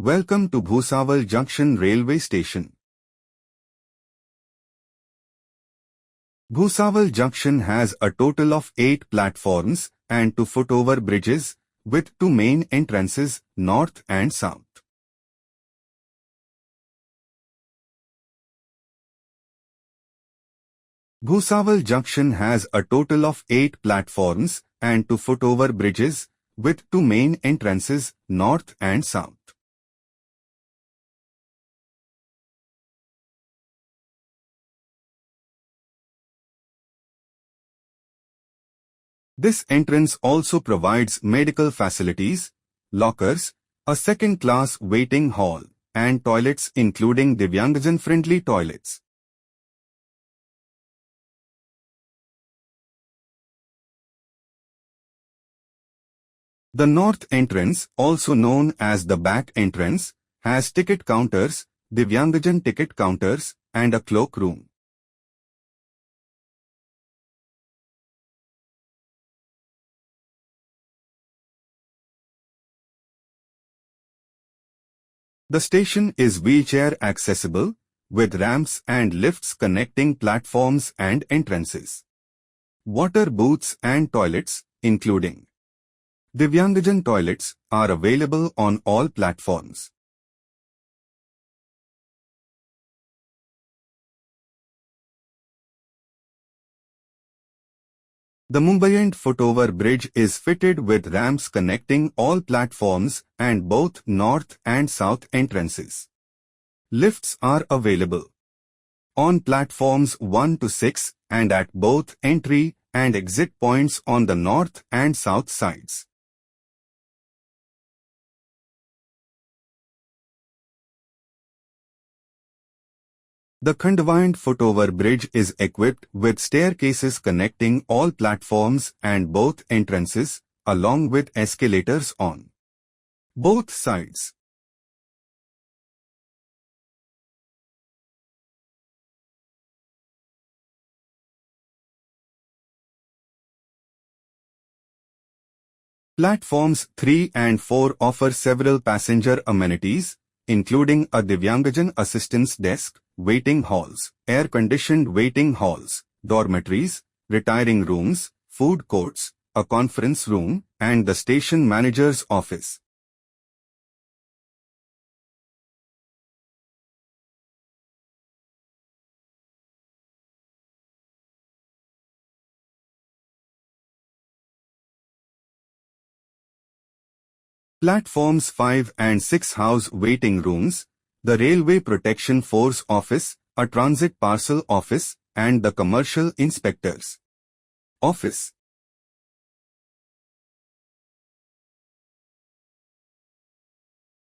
Welcome to Bhusawal Junction Railway Station. Bhusawal Junction has a total of 8 platforms and 2 footover bridges, with 2 main entrances, north and south. Bhusawal Junction has a total of 8 platforms and 2 footover bridges, with 2 main entrances, north and south. This entrance also provides medical facilities, lockers, a second-class waiting hall, and toilets including Divyangjan-friendly toilets. The north entrance, also known as the back entrance, has ticket counters, Divyangjan ticket counters, and a cloak room. The station is wheelchair accessible, with ramps and lifts connecting platforms and entrances. Water booths and toilets, including Divyangjan toilets, are available on all platforms. The Mumbai footover bridge is fitted with ramps connecting all platforms and both north and south entrances. Lifts are available on platforms 1 to 6 and at both entry and exit points on the north and south sides. The Khandwand footover bridge is equipped with staircases connecting all platforms and both entrances, along with escalators on both sides. Platforms 3 and 4 offer several passenger amenities, including a Divyangjan assistance desk, waiting halls, air-conditioned waiting halls, dormitories, retiring rooms, food courts, a conference room, and the station manager's office. Platforms 5 and 6 house waiting rooms, the Railway Protection Force Office, a transit parcel office, and the Commercial Inspector's Office.